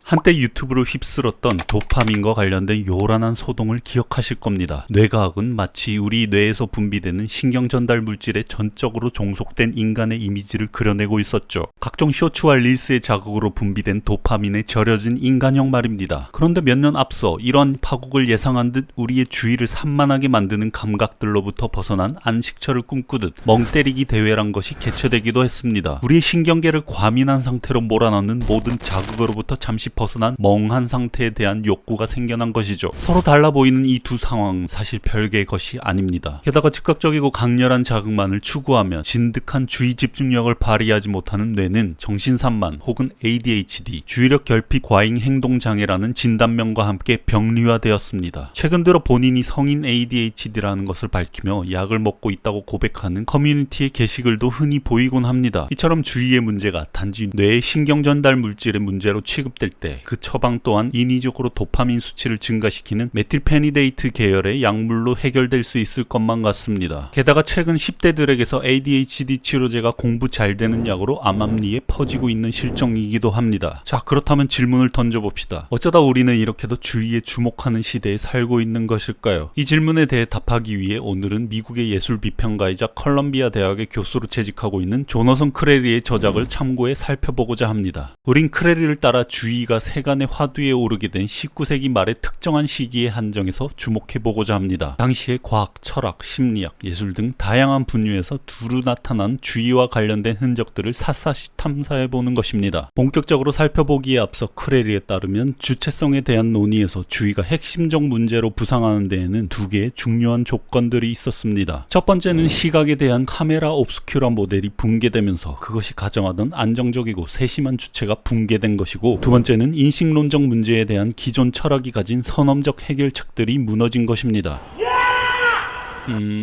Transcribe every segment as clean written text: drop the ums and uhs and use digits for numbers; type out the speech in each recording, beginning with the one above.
한때 유튜브를 휩쓸었던 도파민과 관련된 요란한 소동을 기억하실 겁니다. 뇌과학은 마치 우리 뇌에서 분비되는 신경 전달 물질에 전적으로 종속된 인간의 이미지를 그려내고 있었죠. 각종 쇼츠와 릴스의 자극으로 분비된 도파민에 절여진 인간형 말입니다. 그런데 몇 년 앞서 이런 파국을 예상한 듯 우리의 주의를 산만하게 만드는 감각들로부터 벗어난 안식처를 꿈꾸듯 멍 때리기 대회란 것이 개최되기도 했습니다. 우리의 신경계를 과민한 상태로 몰아넣는 모든 자극으로부터 잠시 벗어난 멍한 상태에 대한 욕구가 생겨난 것이죠. 서로 달라 보이는 이 두 상황 사실 별개의 것이 아닙니다. 게다가 즉각적이고 강렬한 자극만을 추구하며 진득한 주의 집중력을 발휘하지 못하는 뇌는 정신산만 혹은 ADHD, 주의력 결핍 과잉 행동 장애라는 진단명과 함께 병리화되었습니다. 최근 들어 본인이 성인 ADHD라는 것을 밝히며 약을 먹고 있다고 고백하는 커뮤니티의 게시글도 흔히 보이곤 합니다. 이처럼 주의의 문제가 단지 뇌의 신경 전달 물질의 문제로 취급될 때 그 처방 또한 인위적으로 도파민 수치를 증가시키는 메틸페니데이트 계열의 약물로 해결될 수 있을 것만 같습니다. 게다가 최근 10대들에게서 ADHD 치료제가 공부 잘 되는 약으로 암암리에 퍼지고 있는 실정이기도 합니다. 자, 그렇다면 질문을 던져봅시다. 어쩌다 우리는 이렇게도 주의에 주목하는 시대에 살고 있는 것일까요? 이 질문에 대해 답하기 위해 오늘은 미국의 예술 비평가이자 컬럼비아 대학의 교수로 재직하고 있는 조너선 크레리의 저작을 참고해 살펴보고자 합니다. 우린 크레리를 따라 주의가 세간의 화두에 오르게 된 19세기 말의 특정한 시기의 한정에서 주목해보고자 합니다. 당시의 과학, 철학, 심리학, 예술 등 다양한 분야에서 두루 나타난 주의와 관련된 흔적들을 샅샅이 탐사해보는 것입니다. 본격적으로 살펴보기에 앞서 크레리에 따르면 주체성에 대한 논의에서 주의가 핵심적 문제로 부상하는 데에는 두 개의 중요한 조건들이 있었습니다. 첫 번째는 시각에 대한 카메라 옵스큐라 모델이 붕괴되면서 그것이 가정하던 안정적이고 세심한 주체가 붕괴된 것이고, 두 번째는 인식론적 문제에 대한 기존 철학이 가진 선험적 해결책들이 무너진 것입니다.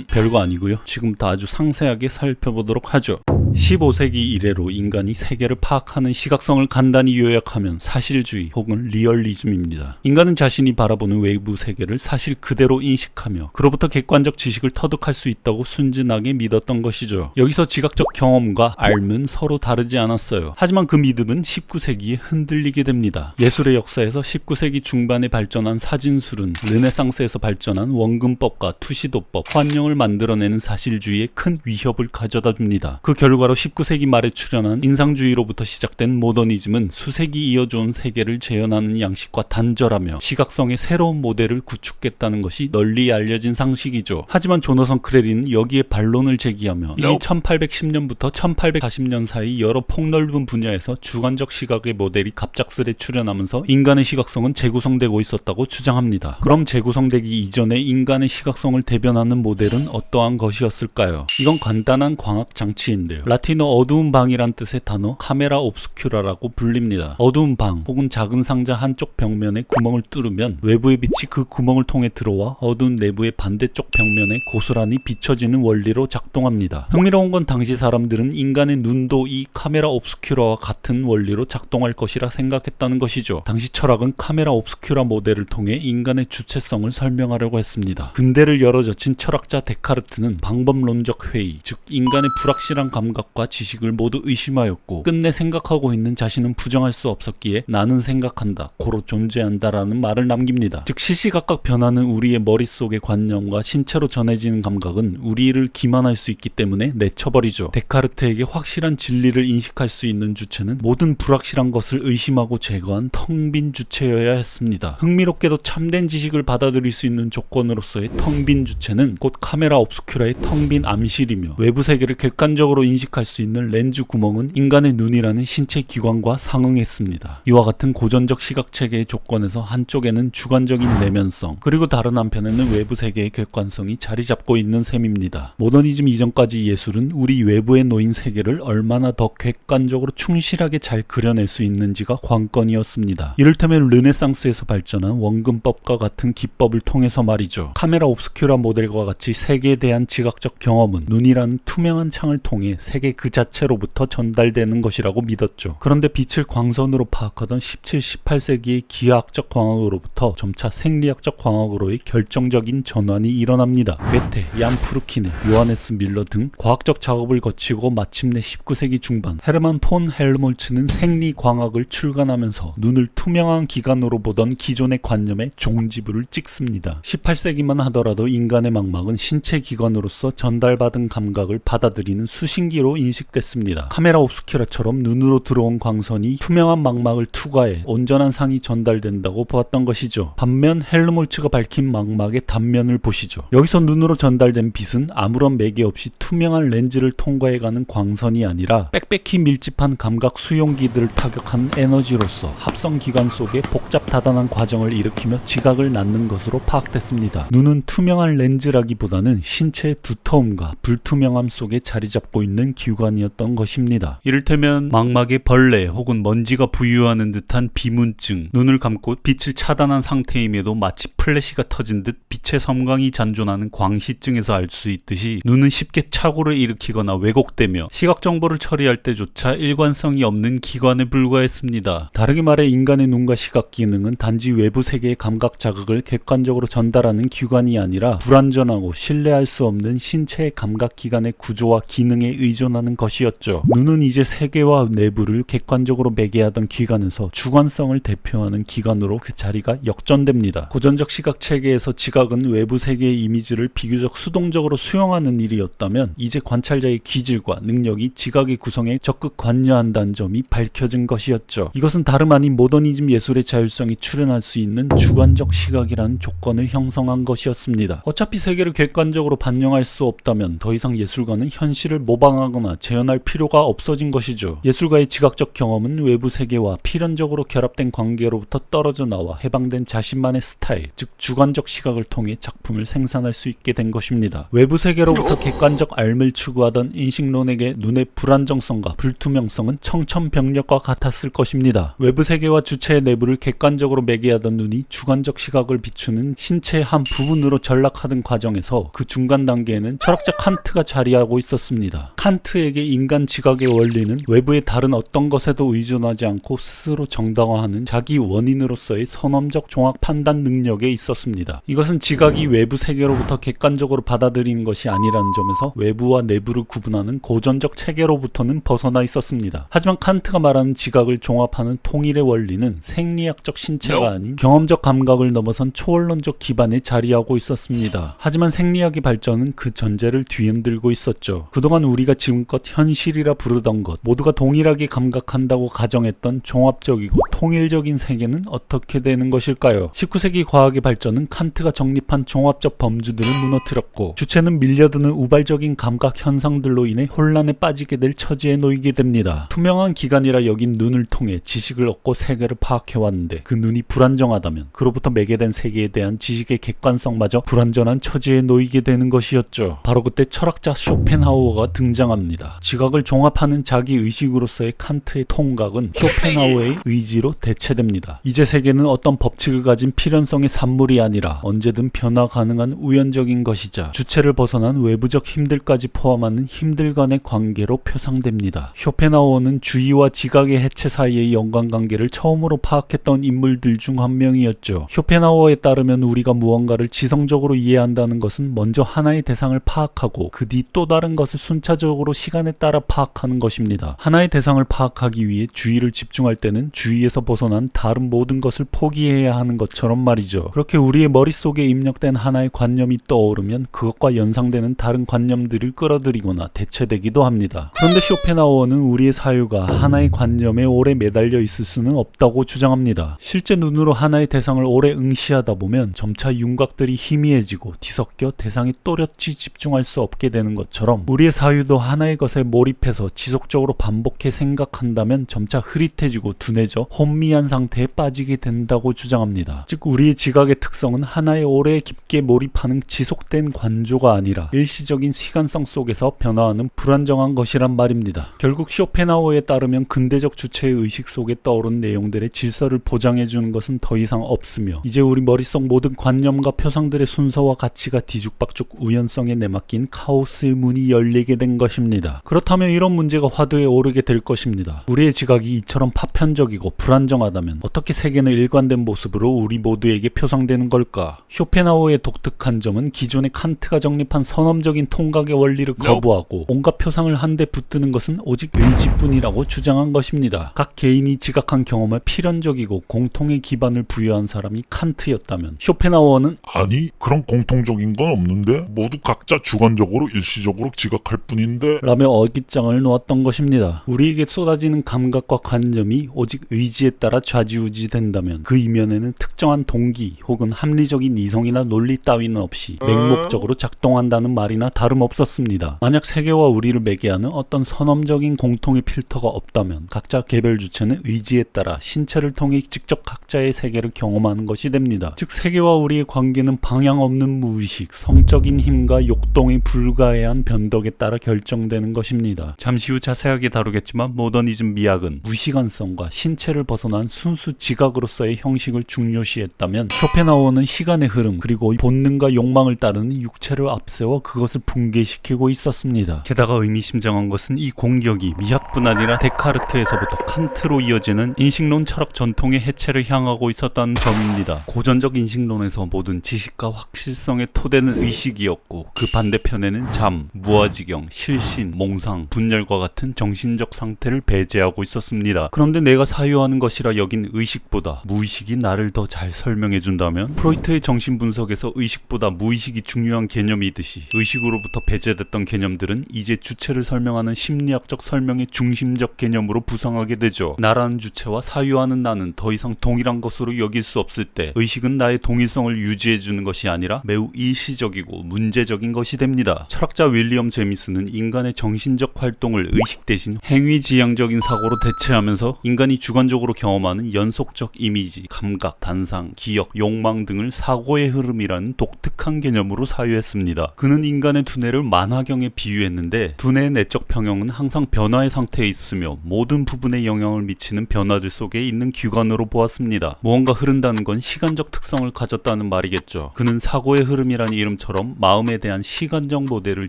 별거 아니고요. 지금부터 아주 상세하게 살펴보도록 하죠. 15세기 이래로 인간이 세계를 파악하는 시각성을 간단히 요약하면 사실주의 혹은 리얼리즘입니다. 인간은 자신이 바라보는 외부 세계를 사실 그대로 인식하며 그로부터 객관적 지식을 터득할 수 있다고 순진하게 믿었던 것이죠. 여기서 지각적 경험과 알은 서로 다르지 않았어요. 하지만 그 믿음은 19세기에 흔들리게 됩니다. 예술의 역사에서 19세기 중반에 발전한 사진술은 르네상스에서 발전한 원근법과 투시도법, 환영을 만들어내는 사실주의에 큰 위협을 가져다 줍니다. 그 결과로 19세기 말에 출현한 인상주의로부터 시작된 모더니즘은 수세기 이어져온 세계를 재현하는 양식과 단절하며 시각성의 새로운 모델을 구축했다는 것이 널리 알려진 상식이죠. 하지만 조너선 크레리는 여기에 반론을 제기하며 이미 1810년부터 1840년 사이 여러 폭넓은 분야에서 주관적 시각의 모델이 갑작스레 출현하면서 인간의 시각성은 재구성되고 있었다고 주장합니다. 그럼 재구성되기 이전에 인간의 시각성을 대변하는 모델은 어떠한 것이었을까요? 이건 간단한 광학 장치인데요. 라틴어 어두운 방이란 뜻의 단어 카메라 옵스큐라라고 불립니다. 어두운 방 혹은 작은 상자 한쪽 벽면에 구멍을 뚫으면 외부의 빛이 그 구멍을 통해 들어와 어두운 내부의 반대쪽 벽면에 고스란히 비춰지는 원리로 작동합니다. 흥미로운 건 당시 사람들은 인간의 눈도 이 카메라 옵스큐라와 같은 원리로 작동할 것이라 생각했다는 것이죠. 당시 철학은 카메라 옵스큐라 모델을 통해 인간의 주체성을 설명하려고 했습니다. 근대를 열어젖힌 철학자 데카르트는 방법론적 회의, 즉 인간의 불확실한 감각과 지식을 모두 의심하였고 끝내 생각하고 있는 자신은 부정할 수 없었기에 나는 생각한다, 고로 존재한다라는 말을 남깁니다. 즉 시시각각 변하는 우리의 머릿속의 관념과 신체로 전해지는 감각은 우리를 기만할 수 있기 때문에 내쳐버리죠. 데카르트에게 확실한 진리를 인식할 수 있는 주체는 모든 불확실한 것을 의심하고 제거한 텅 빈 주체여야 했습니다. 흥미롭게도 참된 지식을 받아들일 수 있는 조건으로서의 텅 빈 주체는 곧 카메라 옵스큐라의 텅 빈 암실이며 외부 세계를 객관적으로 인식할 수 있는 렌즈 구멍은 인간의 눈이라는 신체 기관과 상응했습니다. 이와 같은 고전적 시각체계의 조건에서 한쪽에는 주관적인 내면성, 그리고 다른 한편에는 외부 세계의 객관성이 자리 잡고 있는 셈입니다. 모더니즘 이전까지 예술은 우리 외부에 놓인 세계를 얼마나 더 객관적으로 충실하게 잘 그려낼 수 있는지가 관건이었습니다. 이를테면 르네상스에서 발전한 원근법과 같은 기법을 통해서 말이죠. 카메라 옵스큐라 모델과 같이 세계에 대한 지각적 경험은 눈이라는 투명한 창을 통해 세계 그 자체로부터 전달되는 것이라고 믿었죠. 그런데 빛을 광선으로 파악하던 17, 18세기의 기하학적 광학으로부터 점차 생리학적 광학으로의 결정적인 전환이 일어납니다. 괴테, 얀 프루키네, 요하네스 밀러 등 과학적 작업을 거치고 마침내 19세기 중반 헤르만 폰 헬므홀츠는 생리광학을 출간하면서 눈을 투명한 기관으로 보던 기존의 관념에 종지부를 찍습니다. 18세기만 하더라도 인간의 망막은 신체 기관으로서 전달받은 감각을 받아들이는 수신기로 인식됐습니다. 카메라 옵스큐라처럼 눈으로 들어온 광선이 투명한 망막을 투과해 온전한 상이 전달된다고 보았던 것이죠. 반면 헬므홀츠가 밝힌 망막의 단면을 보시죠. 여기서 눈으로 전달된 빛은 아무런 매개 없이 투명한 렌즈를 통과해가는 광선이 아니라 빽빽히 밀집한 감각 수용기들을 타격한 에너지로서 합성기관 속에 복잡 다단한 과정을 일으키며 지각을 낳는 것으로 파악됐습니다. 눈은 투명한 렌즈라기보다는 신체의 두터움과 불투명함 속에 자리 잡고 있는 기관이었던 것입니다. 이를테면 망막에 벌레 혹은 먼지가 부유하는 듯한 비문증, 눈을 감고 빛을 차단한 상태임에도 마치 플래시가 터진 듯 빛의 섬광이 잔존하는 광시증에서 알 수 있듯이 눈은 쉽게 착오를 일으키거나 왜곡되며 시각 정보를 처리할 때조차 일관성이 없는 기관에 불과했습니다. 다르게 말해 인간의 눈과 시각 기능은 단지 외부 세계의 감각 자극을 객관적으로 전달하는 기관이 아니라 불완전하고 신뢰할 수 없는 신체의 감각 기관의 구조와 기능에 의존하는 것이었죠. 눈은 이제 세계와 내부를 객관적으로 매개하던 기관에서 주관성을 대표하는 기관으로 그 자리가 역전됩니다. 고전적 시각 체계에서 지각은 외부 세계의 이미지를 비교적 수동적으로 수용하는 일이었다면 이제 관찰자의 기질과 능력이 지각의 구성에 적극 관여한다는 점이 밝혀진 것이었죠. 이것은 다름 아닌 모더니즘 예술의 자율성이 출현할 수 있는 주관적 시각이라는 조건을 형성한 것이었습니다. 어차피 세계를 객관적으로 반영할 수 없다면 더 이상 예술가는 현실을 모방하거나 재현할 필요가 없어진 것이죠. 예술가의 지각적 경험은 외부 세계와 필연적으로 결합된 관계로부터 떨어져 나와 해방된 자신만의 스타일, 즉 주관적 시각을 통해 작품을 생산할 수 있게 된 것입니다. 외부 세계로부터 객관적 알을 추구하던 인식론에게 눈의 불안정성과 불투명성은 청천벽력과 같았을 것입니다. 외부 세계와 주체의 내부를 객관적으로 매개하던 눈이 주관적 시각을 비추는 신체의 한 부분으로 전락하던 과정에서 그 중간 단계에는 철학자 칸트가 자리하고 있었습니다. 칸트에게 인간 지각의 원리는 외부의 다른 어떤 것에도 의존하지 않고 스스로 정당화하는 자기 원인으로서의 선험적 종합 판단 능력에 있었습니다. 이것은 지각이 외부 세계로부터 객관적으로 받아들이는 것이 아니라는 점에서 외부와 내부를 구분하는 고전적 체계로부터는 벗어나 있었습니다. 하지만 칸트가 말하는 지각을 종합하는 통일의 원리는 생리학적 신체가 아닌 경험적 감각을 넘어선 초월론적 기반에 자리하고 있었습니다. 하지만 생리학의 발전은 그 전제를 뒤흔들고 있었죠. 그동안 우리가 지금껏 현실이라 부르던 것, 모두가 동일하게 감각한다고 가정했던 종합적이고 통일적인 세계는 어떻게 되는 것일까요? 19세기 과학의 발전은 칸트가 정립한 종합적 범주들을 무너뜨렸고 주체는 밀려드는 우발적인 감각 현상들로 인해 혼란에 빠지게 될 처지에 놓이게 됩니다. 투명한 기관이라 여긴 눈을 통해 지식을 얻고 세계를 파악해왔는데 그 눈이 불안정하다면 그로부터 매개된 세계에 대한 지식의 객관성마저 불완전한 처지에 놓이게 되는 것이었죠. 바로 그때 철학자 쇼펜하우어가 등장합니다. 지각을 종합하는 자기 의식으로서의 칸트의 통각은 쇼펜하우어의 의지로 대체됩니다. 이제 세계는 어떤 법칙을 가진 필연성의 산물이 아니라 언제든 변화 가능한 우연적인 것이자 주체를 벗어난 외부적 힘들까지 포함하는 힘들 간의 관계로 표상됩니다. 쇼펜하우어는 주의와 지각의 해체 사이의 연관관계를 처음으로 파악했던 인물들 중 한 명이었죠. 쇼펜하우어에 따르면 우리가 무언가를 지성적으로 이해한다는 것은 먼저 하나의 대상을 파악하고 그 뒤 또 다른 것을 순차적으로 시간에 따라 파악하는 것입니다. 하나의 대상을 파악하기 위해 주의를 집중할 때는 주의에서 벗어난 다른 모든 것을 포기해야 하는 것처럼 말이죠. 그렇게 우리의 머릿속에 입력된 하나의 관념이 떠오르면 그것과 연상되는 다른 관념들을 끌어들이거나 대체되기도 합니다. 그런데 쇼펜하우어는 우리의 사유가 하나의 관념에 오래 매달려 있을 수는 없다고 주장합니다. 실제 눈으로 하나의 대상을 오래 응시하다 보면 점차 윤곽들이 희미해지고 뒤섞여 대상에 또렷이 집중할 수 없게 되는 것처럼 우리의 사유도 하나의 것에 몰입해서 지속적으로 반복해 생각한다면 점차 흐릿해지고 둔해져 혼미한 상태에 빠지게 된다고 주장합니다. 즉 우리의 지각의 특성은 하나에 오래 깊게 몰입하는 지속된 관조가 아니라 일시적인 시간성 속에서 변화하는 불안정한 것이란 말입니다. 결국 쇼펜하우어에 따르면 근대적 주체의 의식 속에 떠오른 내용들의 질서를 보장해주는 것은 더 이상 없으며 이제 우리 머릿속 모든 관념과 표상들의 순서와 가치가 뒤죽박죽 우연성에 내맡긴 카오스의 문이 열리게 된 것입니다. 그렇다면 이런 문제가 화두에 오르게 될 것입니다. 우리의 지각이 이처럼 파편적이고 불안정하다면 어떻게 세계는 일관된 모습으로 우리 모두에게 표상되는 걸까? 쇼펜하우어의 독특한 점은 기존의 칸트가 정립한 선험적인 통각의 원리를 거부하고 온갖 표상을 한데 붙드는 것은 오직 의지뿐이라고 주장한 것입니다. 각 개인이 지각한 경험에 필연적이고 공통의 기반을 부여한 사람이 칸트였다면 쇼펜하우어는 아니 그런 공통적인 건 없는데 모두 각자 주관적으로 일시적으로 지각할 뿐인데 라며 어깃장을 놓았던 것입니다. 우리에게 쏟아지는 감각과 관념이 오직 의지에 따라 좌지우지 된다면 그 이면에는 특정한 동기 혹은 합리적인 이성이나 논리 따위는 없이 맹목적으로 작동한다는 말이나 다름없었습니다. 만약 세계와 우리를 매개하는 어떤 선험적인 공통의 필터가 없다면 각자 개별 주체는 의지에 따라 신체를 통해 직접 각자의 세계를 경험하는 것이 됩니다. 즉 세계와 우리의 관계는 방향 없는 무의식, 성적인 힘과 욕동의 불가해한 변덕에 따라 결정되는 것입니다. 잠시 후 자세하게 다루겠지만 모더니즘 미학은 무시간성과 신체를 벗어난 순수 지각으로서의 형식을 중요시했다면 쇼펜하우어는 시간의 흐름 그리고 본능과 욕망을 따르는 육체를 앞세워 그것을 붕괴시키고 있었습니다. 게다가 의미심장한 것은 이 공격이 미학뿐 아니라 데카르트에서부터 칸트로 이어지는 인식론 철학 전통의 해체를 향하고 있었다는 점입니다. 고전적 인식론에서 모든 지식과 확실성의 토대는 의식이었고 그 반대편에는 잠, 무아지경, 실신, 몽상, 분열과 같은 정신적 상태를 배제하고 있었습니다. 그런데 내가 사유하는 것이라 여긴 의식보다 무의식이 나를 더 잘 설명해준다면 프로이트의 정신분석에서 의식보다 무의식이 중요한 개념이듯이 의식으로부터 배제됐던 개념들은 이제 주체를 설명하는 심리학적 설명의 중심적 개념으로 부상하게 되죠. 나라는 주체와 사유하는 나는 더 이상 동일한 것으로 여길 수 없을 때 의식은 나의 동일성을 유지해주는 것이 아니라 매우 일시적이고 문제적인 것이 됩니다. 철학자 윌리엄 제미스는 인간의 정신적 활동을 의식 대신 행위지향적인 사고로 대체하면서 인간이 주관적으로 경험하는 연속적 이미지, 감각, 단상, 기억, 욕망 등을 사고의 흐름이라는 독특한 개념으로 사유했습니다. 그는 인간의 두뇌를 만화경에 비유했는데 두뇌의 내적 평형은 항상 변화의 상태에 있으며 모든 부분에 영향을 미치는 변화들 속에 있는 규관으로 보았습니다. 무언가 흐른다는 건 시간적 특성을 가졌다는 말이겠죠. 그는 사고의 흐름이라는 이름처럼 마음에 대한 시간적 모델을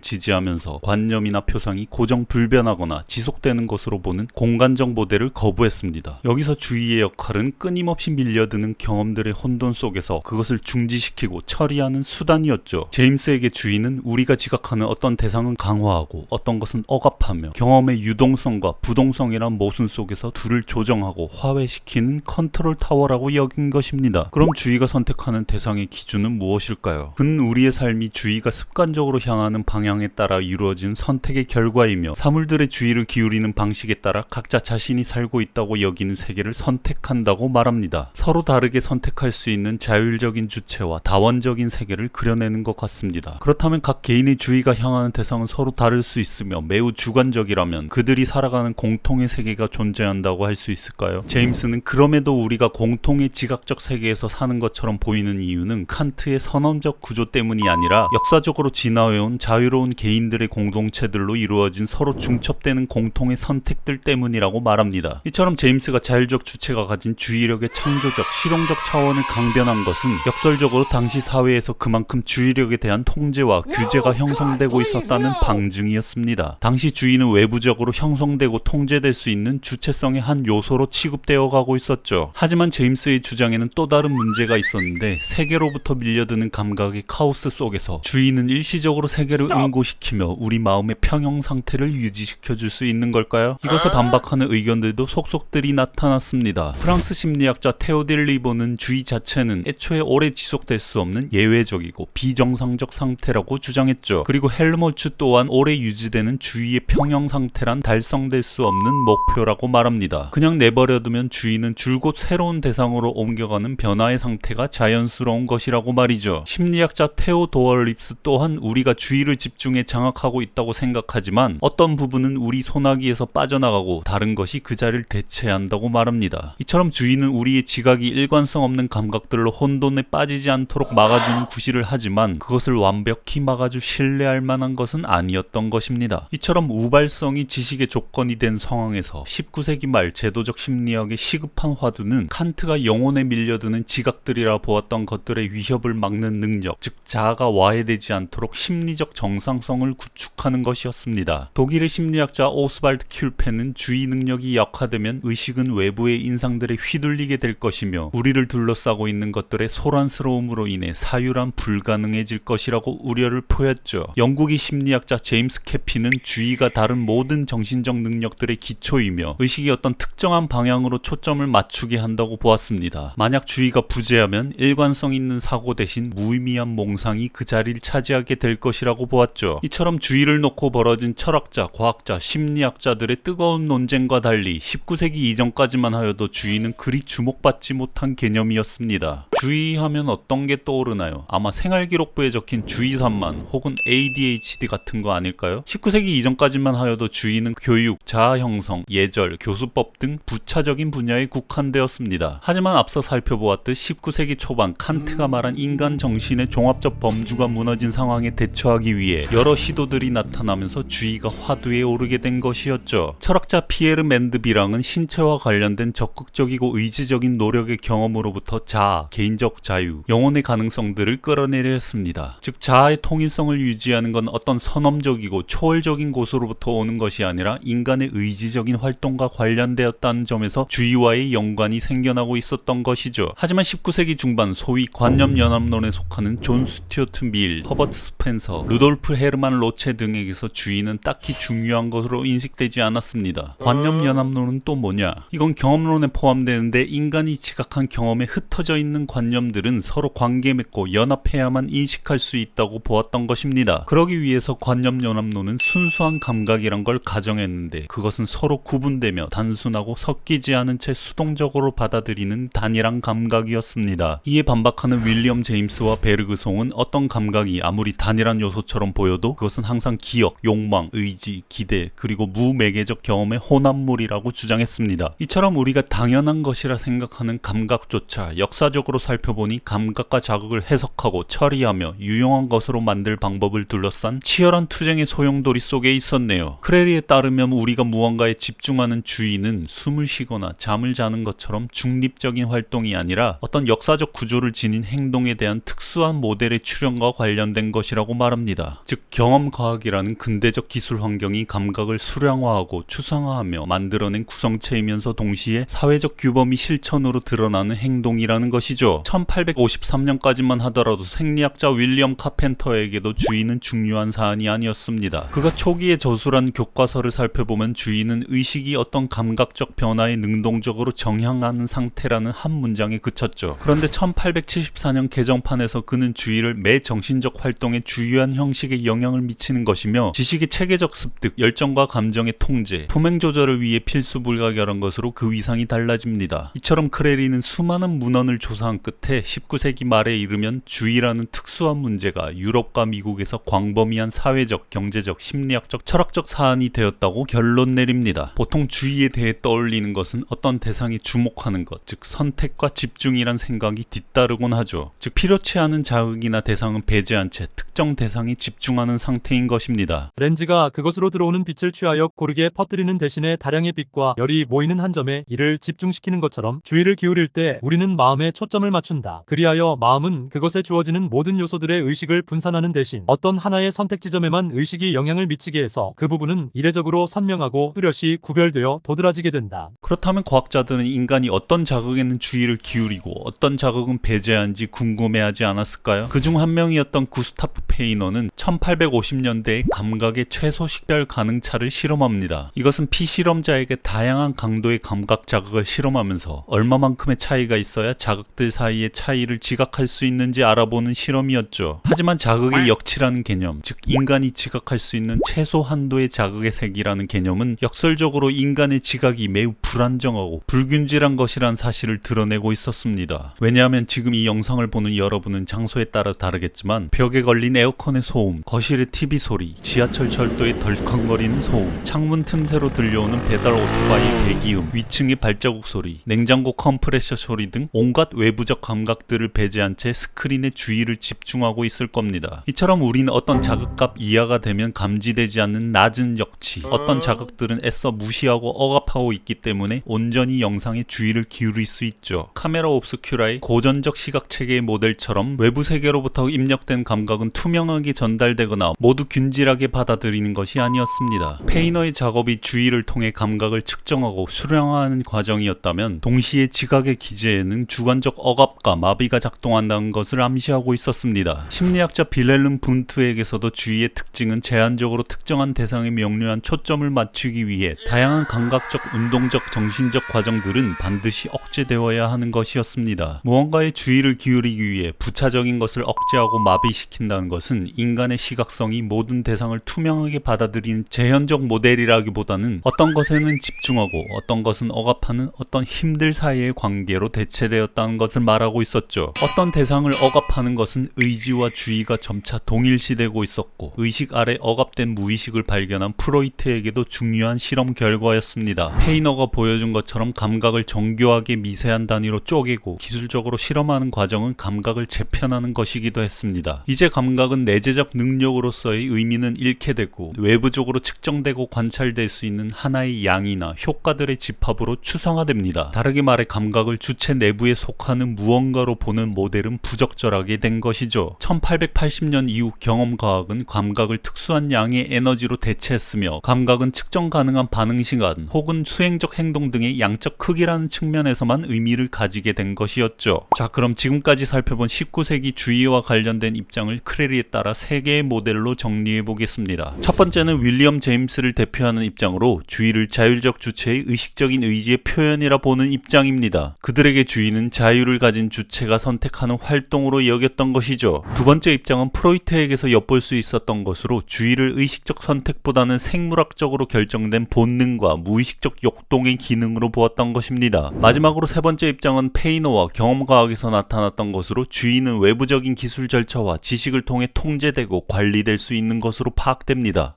지지하면서 관념이나 표상이 고정 불변하거나 지속되는 것으로 보는 공간적 모델을 거부했습니다. 여기서 주의의 역할은 끊임없이 밀려드는 경험들의 혼돈 속에서 그것을 중지시키고 처리하는 수단이었죠. 제임스에게 주의는 우리가 지각하는 어떤 대상은 강화하고 어떤 것은 억압하며 경험의 유동성과 부동성이란 모순 속에서 둘을 조정하고 화해시키는 컨트롤 타워라고 여긴 것입니다. 그럼 주의가 선택하는 대상의 기준은 무엇일까요? 그는 우리의 삶이 주의가 습관적으로 향하는 방향에 따라 이루어진 선택의 결과이며 사물들의 주의를 기울이는 방식에 따라 각자 자신이 살고 있다고 여기는 세계를 선택한다고 말합니다. 서로 다르게 선택할 수 있는 자율적인 주체와 다원적인 세계를 그려내는 것 같습니다. 그렇다면 각 개인의 주의가 향하는 대상은 서로 다를 수 있으며 매우 주관적이라면 그들이 살아가는 공통의 세계가 존재한다고 할 수 있을까요? 제임스는 그럼에도 우리가 공통의 지각적 세계에서 사는 것처럼 보이는 이유는 칸트의 선언적 구조 때문이 아니라 역사적으로 진화해온 자유로운 개인들의 공동체들로 이루어진 서로 중첩되는 공통의 선택들 때문이라고 말합니다. 이처럼 제임스가 자율적 주체가 가진 주의력의 창조적, 실용적 차원을 강변한 것은 역설적으로 당시 사회에서 그만큼 주의력에 대한 통제와 규제가 형성되고 있었다는 방증이었습니다. 당시 주의는 외부적으로 형성되고 통제될 수 있는 주체성의 한 요소로 취급되어 가고 있었죠. 하지만 제임스의 주장에는 또 다른 문제가 있었는데 세계로부터 밀려드는 감각의 카오스 속에서 주의는 일시적으로 세계를 응고시키며 우리 마음의 평형 상태를 유지시켜줄 수 있는 걸까요? 이것에 반박하는 의견들도 속속들이 나타났습니다. 프랑스 심리학자 테오딜 리보는 주의 자체는 애초에 오래 지속될 수 없는 예외적이고 비정상적 상태라고 주장했죠. 그리고 헬모츠 또한 오래 유지되는 주의의 평형 상태란 달성될 수 없는 목표라고 말합니다. 그냥 내버려두면 주의는 줄곧 새로운 대상으로 옮겨가는 변화의 상태가 자연스러운 것이라고 말이죠. 심리학자 테오도어 립스 또한 우리가 주의를 집중해 장악하고 있다고 생각하지만 어떤 부분은 우리 소나기에서 빠져나가고 다른 것이 그 자리를 대체한다고 말합니다. 말합니다. 이처럼 주의는 우리의 지각이 일관성 없는 감각들로 혼돈에 빠지지 않도록 막아주는 구실을 하지만 그것을 완벽히 막아주 신뢰할 만한 것은 아니었던 것입니다. 이처럼 우발성이 지식의 조건이 된 상황에서 19세기 말 제도적 심리학의 시급한 화두는 칸트가 영혼에 밀려드는 지각들이라 보았던 것들의 위협을 막는 능력, 즉 자아가 와해되지 않도록 심리적 정상성을 구축하는 것이었습니다. 독일의 심리학자 오스발드 큘페는 주의 능력이 약화되면 의식은 외부의 인상들에 휘둘리게 될 것이며 우리를 둘러싸고 있는 것들의 소란스러움으로 인해 사유란 불가능해질 것이라고 우려를 표했죠. 영국의 심리학자 제임스 캐피는 주의가 다른 모든 정신적 능력들의 기초이며 의식이 어떤 특정한 방향으로 초점을 맞추게 한다고 보았습니다. 만약 주의가 부재하면 일관성 있는 사고 대신 무의미한 몽상이 그 자리를 차지하게 될 것이라고 보았죠. 이처럼 주의를 놓고 벌어진 철학자, 과학자, 심리학자들의 뜨거운 논쟁과 달리 19세기 이전까지만 하여도 주의는 그리 주목받지 못한 개념이었습니다. 주의하면 어떤 게 떠오르나요? 아마 생활기록부에 적힌 주의산만 혹은 ADHD 같은 거 아닐까요? 19세기 이전까지만 하여도 주의는 교육, 자아 형성, 예절, 교수법 등 부차적인 분야에 국한되었습니다. 하지만 앞서 살펴보았듯 19세기 초반 칸트가 말한 인간 정신의 종합적 범주가 무너진 상황에 대처하기 위해 여러 시도들이 나타나면서 주의가 화두에 오르게 된 것이었죠. 철학자 피에르 맨드비랑은 신체와 관련된 적극적이고 의지적인 노력의 경험으로부터 자아, 개인적 자유, 영혼의 가능성들을 끌어내려 했습니다. 즉 자아의 통일성을 유지하는 건 어떤 선험적이고 초월적인 곳으로부터 오는 것이 아니라 인간의 의지적인 활동과 관련되었다는 점에서 주의와의 연관이 생겨나고 있었던 것이죠. 하지만 19세기 중반 소위 관념연합론에 속하는 존 스튜어트 밀, 허버트 스펜서, 루돌프 헤르만 로체 등에게서 주의는 딱히 중요한 것으로 인식되지 않았습니다. 관념연합론은 또 뭐냐? 이건 경험론에 포함되는데 인간이 지각한 경험에 흩어져 있는 관념들은 서로 관계 맺고 연합해야만 인식할 수 있다고 보았던 것입니다. 그러기 위해서 관념연합론은 순수한 감각이란 걸 가정했는데 그것은 서로 구분되며 단순하고 섞이지 않은 채 수동적으로 받아들이는 단일한 감각이었습니다. 이에 반박하는 윌리엄 제임스와 베르그송은 어떤 감각이 아무리 단일한 요소처럼 보여도 그것은 항상 기억, 욕망, 의지, 기대, 그리고 무매개적 경험의 혼합물이라고 주장했습니다. 이처럼 우리가 당연한 것이라 생각하는 감각조차 역사적으로 살펴보니 감각과 자극을 해석하고 처리하며 유용한 것으로 만들 방법을 둘러싼 치열한 투쟁의 소용돌이 속에 있었네요. 크레리에 따르면 우리가 무언가에 집중하는 주의는 숨을 쉬거나 잠을 자는 것처럼 중립적인 활동이 아니라 어떤 역사적 구조를 지닌 행동에 대한 특수한 모델의 출현과 관련된 것이라고 말합니다. 즉 경험과학이라는 근대적 기술 환경이 감각을 수량화하고 추상화하며 만들어낸 구성체이면서 동시에 사회적 규범이 실천으로 드러나는 행동이라는 것이죠. 1853년까지만 하더라도 생리학자 윌리엄 카펜터에게도 주의는 중요한 사안이 아니었습니다. 그가 초기에 저술한 교과서를 살펴보면 주의는 의식이 어떤 감각적 변화에 능동적으로 정향하는 상태라는 한 문장에 그쳤죠. 그런데 1874년 개정판에서 그는 주의를 매 정신적 활동에 주요한 형식에 영향을 미치는 것이며 지식의 체계적 습득, 열정과 감정의 통제, 품행 조절을 위해 필수 불가결한 것으로 그 위상이 달라집니다. 이처럼 크레리는 수많은 문헌을 조사한 끝에 19세기 말에 이르면 주의라는 특수한 문제가 유럽과 미국에서 광범위한 사회적, 경제적, 심리학적, 철학적 사안이 되었다고 결론 내립니다. 보통 주의에 대해 떠올리는 것은 어떤 대상에 주목하는 것, 즉 선택과 집중이란 생각이 뒤따르곤 하죠. 즉 필요치 않은 자극이나 대상은 배제한 채 특정 대상에 집중하는 상태인 것입니다. 렌즈가 그것으로 들어오는 빛을 취하여 고르게 퍼뜨리는 대신에 다량의 빛과 열이 모이는 한 점에 이를 집중시키는 것처럼 주의를 기울일 때 우리는 마음에 초점을 맞춘다. 그리하여 마음은 그것에 주어지는 모든 요소들의 의식을 분산하는 대신 어떤 하나의 선택 지점에만 의식이 영향을 미치게 해서 그 부분은 이례적으로 선명하고 뚜렷이 구별되어 도드라지게 된다. 그렇다면 과학자들은 인간이 어떤 자극에는 주의를 기울이고 어떤 자극은 배제한지 궁금해하지 않았을까요? 그중 한 명이었던 구스타프 페이너는 1850년대에 감각의 최소 식별 가능차를 실험합니다. 이것은 피실험자에게 다양한 강도의 감각 자극을 실험하면서 얼마만큼의 차이가 있어야 자극들 사이의 차이를 지각할 수 있는지 알아보는 실험이었죠. 하지만 자극의 역치라는 개념, 즉 인간이 지각할 수 있는 최소 한도의 자극의 색이라는 개념은 역설적으로 인간의 지각이 매우 불안정하고 불균질한 것이란 사실을 드러내고 있었습니다. 왜냐하면 지금 이 영상을 보는 여러분은 장소에 따라 다르겠지만 벽에 걸린 에어컨의 소음, 거실의 TV 소리, 지하철 철도의 덜컹거리는 소음, 창문 틈새로 들려오는 배달 오토바이의 배기음, 위치 2층의 발자국 소리, 냉장고 컴프레셔 소리 등 온갖 외부적 감각들을 배제한 채 스크린의 주의를 집중하고 있을 겁니다. 이처럼 우리는 어떤 자극값 이하가 되면 감지되지 않는 낮은 역치, 어떤 자극들은 애써 무시하고 억압하고 있기 때문에 온전히 영상에 주의를 기울일 수 있죠. 카메라 옵스큐라의 고전적 시각체계의 모델처럼 외부 세계로부터 입력된 감각은 투명하게 전달되거나 모두 균질하게 받아들이는 것이 아니었습니다. 페이너의 작업이 주의를 통해 감각을 측정하고 수량화하는 과정이었다면 동시에 지각의 기제에는 주관적 억압과 마비가 작동한다는 것을 암시하고 있었습니다. 심리학자 빌헬름 분투에게서도 주의의 특징은 제한적으로 특정한 대상에 명료한 초점을 맞추기 위해 다양한 감각적, 운동적, 정신적 과정들은 반드시 억제되어야 하는 것이었습니다. 무언가에 주의를 기울이기 위해 부차적인 것을 억제하고 마비시킨다는 것은 인간의 시각성이 모든 대상을 투명하게 받아들이는 제현적 모델이라기보다는 어떤 것에는 집중하고 어떤 것은 억압하는 어떤 힘들 사이의 관계로 대체되었다는 것을 말하고 있었죠. 어떤 대상을 억압하는 것은 의지와 주의가 점차 동일시되고 있었고 의식 아래 억압된 무의식을 발견한 프로이트에게도 중요한 실험 결과였습니다. 페이너가 보여준 것처럼 감각을 정교하게 미세한 단위로 쪼개고 기술적으로 실험하는 과정은 감각을 재편하는 것이기도 했습니다. 이제 감각은 내재적 능력으로서의 의미는 잃게 되고 외부적으로 측정되고 관찰될 수 있는 하나의 양이나 효과들의 집합으로 추상화됩니다. 다르게 말해 감각을 주체 내부에 속하는 무언가로 보는 모델은 부적절하게 된 것이죠. 1880년 이후 경험과학은 감각을 특수한 양의 에너지로 대체했으며 감각은 측정 가능한 반응시간 혹은 수행적 행동 등의 양적 크기라는 측면에서만 의미를 가지게 된 것이었죠. 자, 그럼 지금까지 살펴본 19세기 주의와 관련된 입장을 크레리에 따라 3개의 모델로 정리해 보겠습니다. 첫 번째는 윌리엄 제임스를 대표하는 입장으로 주의를 자율적 주체의 의식적인 의지의 표현이라 보는 입장입니다. 그들에게 주의는 자유를 가진 주체가 선택하는 활동으로 여겼던 것이죠. 두 번째 입장은 프로이트에게서 엿볼 수 있었던 것으로 주의를 의식적 선택보다는 생물학적으로 결정된 본능과 무의식적 욕동의 기능으로 보았던 것입니다. 마지막으로 세 번째 입장은 페이너와 경험과학에서 나타났던 것으로 주의는 외부적인 기술 절차와 지식을 통해 통제되고 관리될 수 있는 것으로 파악됩니다.